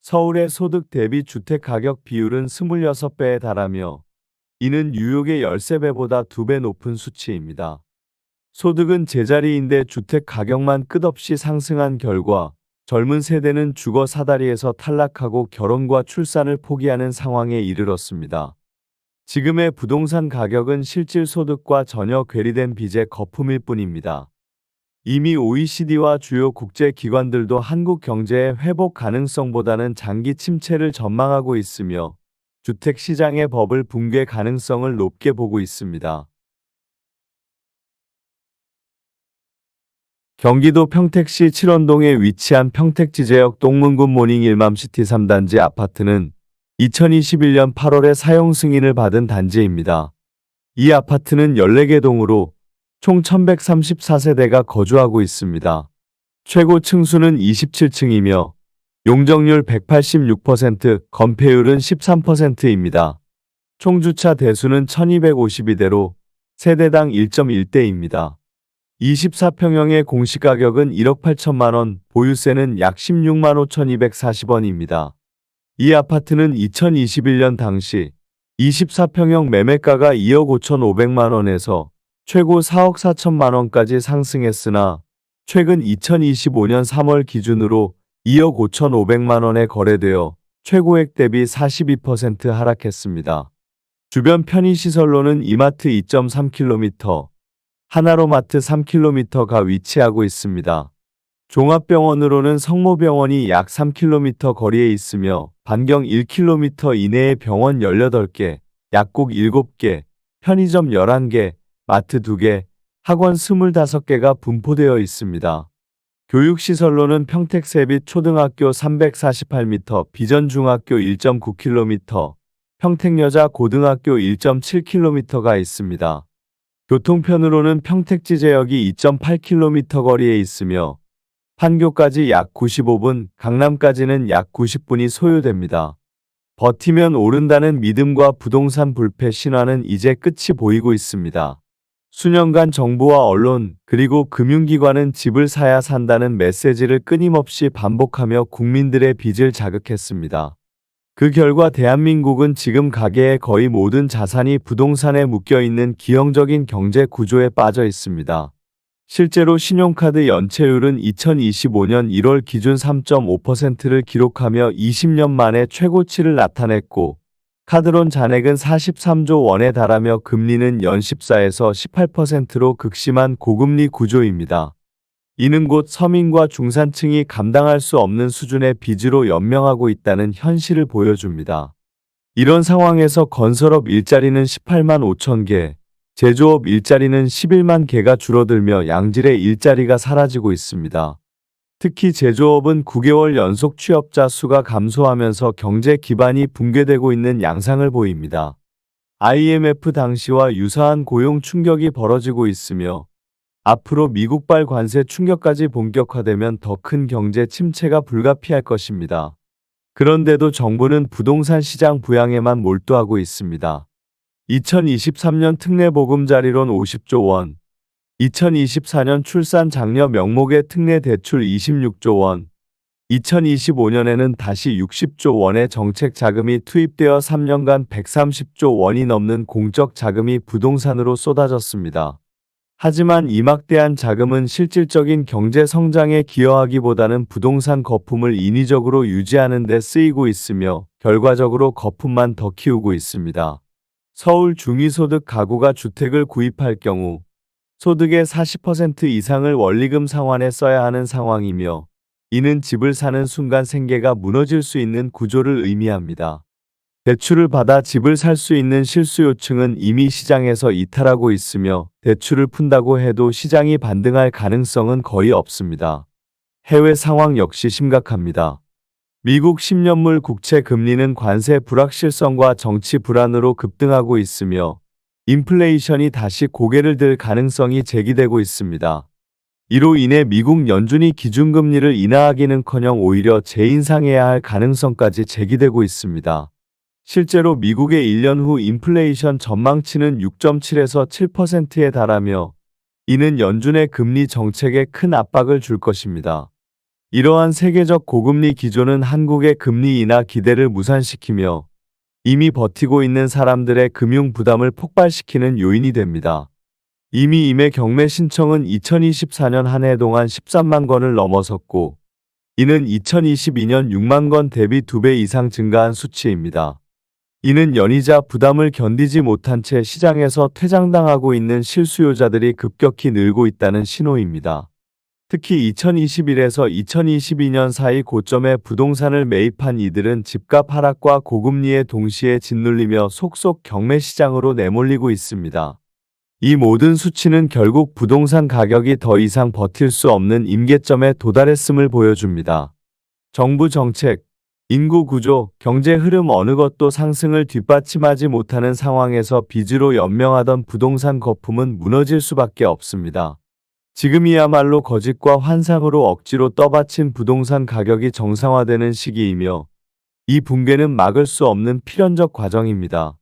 서울의 소득 대비 주택 가격 비율은 26배에 달하며 이는 뉴욕의 13배보다 2배 높은 수치입니다. 소득은 제자리인데 주택 가격만 끝없이 상승한 결과 젊은 세대는 주거 사다리에서 탈락하고 결혼과 출산을 포기하는 상황에 이르렀습니다. 지금의 부동산 가격은 실질 소득과 전혀 괴리된 빚의 거품일 뿐입니다. 이미 OECD와 주요 국제 기관들도 한국 경제의 회복 가능성보다는 장기 침체를 전망하고 있으며 주택 시장의 버블 붕괴 가능성을 높게 보고 있습니다. 경기도 평택시 칠원동에 위치한 평택지제역 똥문굿 모닝 일맘시티 3단지 아파트는 2021년 8월에 사용 승인을 받은 단지입니다. 이 아파트는 14개 동으로 총 1134세대가 거주하고 있습니다. 최고 층수는 27층이며 용적률 186%, 건폐율은 13%입니다. 총 주차 대수는 1252대로 세대당 1.1대입니다. 24평형의 공시가격은 1억 8천만 원, 보유세는 약 16만 5,240원입니다. 이 아파트는 2021년 당시 24평형 매매가가 2억 5,500만 원에서 최고 4억 4천만 원까지 상승했으나 최근 2025년 3월 기준으로 2억 5,500만 원에 거래되어 최고액 대비 42% 하락했습니다. 주변 편의시설로는 이마트 2.3km, 하나로마트 3km가 위치하고 있습니다. 종합병원으로는 성모병원이 약 3km 거리에 있으며 반경 1km 이내에 병원 18개, 약국 7개, 편의점 11개, 마트 2개, 학원 25개가 분포되어 있습니다. 교육시설로는 평택세빛 초등학교 348m, 비전중학교 1.9km, 평택여자 고등학교 1.7km가 있습니다. 교통편으로는 평택지제역이 2.8km 거리에 있으며 판교까지 약 95분, 강남까지는 약 90분이 소요됩니다. 버티면 오른다는 믿음과 부동산 불패 신화는 이제 끝이 보이고 있습니다. 수년간 정부와 언론 그리고 금융기관은 집을 사야 산다는 메시지를 끊임없이 반복하며 국민들의 빚을 자극했습니다. 그 결과 대한민국은 지금 가계의 거의 모든 자산이 부동산에 묶여있는 기형적인 경제 구조에 빠져 있습니다. 실제로 신용카드 연체율은 2025년 1월 기준 3.5%를 기록하며 20년 만에 최고치를 나타냈고 카드론 잔액은 43조 원에 달하며 금리는 연 14에서 18%로 극심한 고금리 구조입니다. 이는 곧 서민과 중산층이 감당할 수 없는 수준의 빚으로 연명하고 있다는 현실을 보여줍니다. 이런 상황에서 건설업 일자리는 18만 5천 개, 제조업 일자리는 11만 개가 줄어들며 양질의 일자리가 사라지고 있습니다. 특히 제조업은 9개월 연속 취업자 수가 감소하면서 경제 기반이 붕괴되고 있는 양상을 보입니다. IMF 당시와 유사한 고용 충격이 벌어지고 있으며 앞으로 미국발 관세 충격까지 본격화되면 더 큰 경제 침체가 불가피할 것입니다. 그런데도 정부는 부동산 시장 부양에만 몰두하고 있습니다. 2023년 특례 보금자리론 50조 원, 2024년 출산 장려 명목의 특례 대출 26조 원, 2025년에는 다시 60조 원의 정책 자금이 투입되어 3년간 130조 원이 넘는 공적 자금이 부동산으로 쏟아졌습니다. 하지만 이 막대한 자금은 실질적인 경제 성장에 기여하기보다는 부동산 거품을 인위적으로 유지하는 데 쓰이고 있으며 결과적으로 거품만 더 키우고 있습니다. 서울 중위소득 가구가 주택을 구입할 경우 소득의 40% 이상을 원리금 상환에 써야 하는 상황이며 이는 집을 사는 순간 생계가 무너질 수 있는 구조를 의미합니다. 대출을 받아 집을 살 수 있는 실수요층은 이미 시장에서 이탈하고 있으며 대출을 푼다고 해도 시장이 반등할 가능성은 거의 없습니다. 해외 상황 역시 심각합니다. 미국 10년물 국채 금리는 관세 불확실성과 정치 불안으로 급등하고 있으며 인플레이션이 다시 고개를 들 가능성이 제기되고 있습니다. 이로 인해 미국 연준이 기준금리를 인하하기는커녕 오히려 재인상해야 할 가능성까지 제기되고 있습니다. 실제로 미국의 1년 후 인플레이션 전망치는 6.7에서 7%에 달하며 이는 연준의 금리 정책에 큰 압박을 줄 것입니다. 이러한 세계적 고금리 기조는 한국의 금리 인하 기대를 무산시키며 이미 버티고 있는 사람들의 금융 부담을 폭발시키는 요인이 됩니다. 이미 임의 경매 신청은 2024년 한 해 동안 13만 건을 넘어섰고, 이는 2022년 6만 건 대비 2배 이상 증가한 수치입니다. 이는 연이자 부담을 견디지 못한 채 시장에서 퇴장당하고 있는 실수요자들이 급격히 늘고 있다는 신호입니다. 특히 2021에서 2022년 사이 고점에 부동산을 매입한 이들은 집값 하락과 고금리에 동시에 짓눌리며 속속 경매 시장으로 내몰리고 있습니다. 이 모든 수치는 결국 부동산 가격이 더 이상 버틸 수 없는 임계점에 도달했음을 보여줍니다. 정부 정책, 인구 구조, 경제 흐름 어느 것도 상승을 뒷받침하지 못하는 상황에서 빚으로 연명하던 부동산 거품은 무너질 수밖에 없습니다. 지금이야말로 거짓과 환상으로 억지로 떠받친 부동산 가격이 정상화되는 시기이며 이 붕괴는 막을 수 없는 필연적 과정입니다.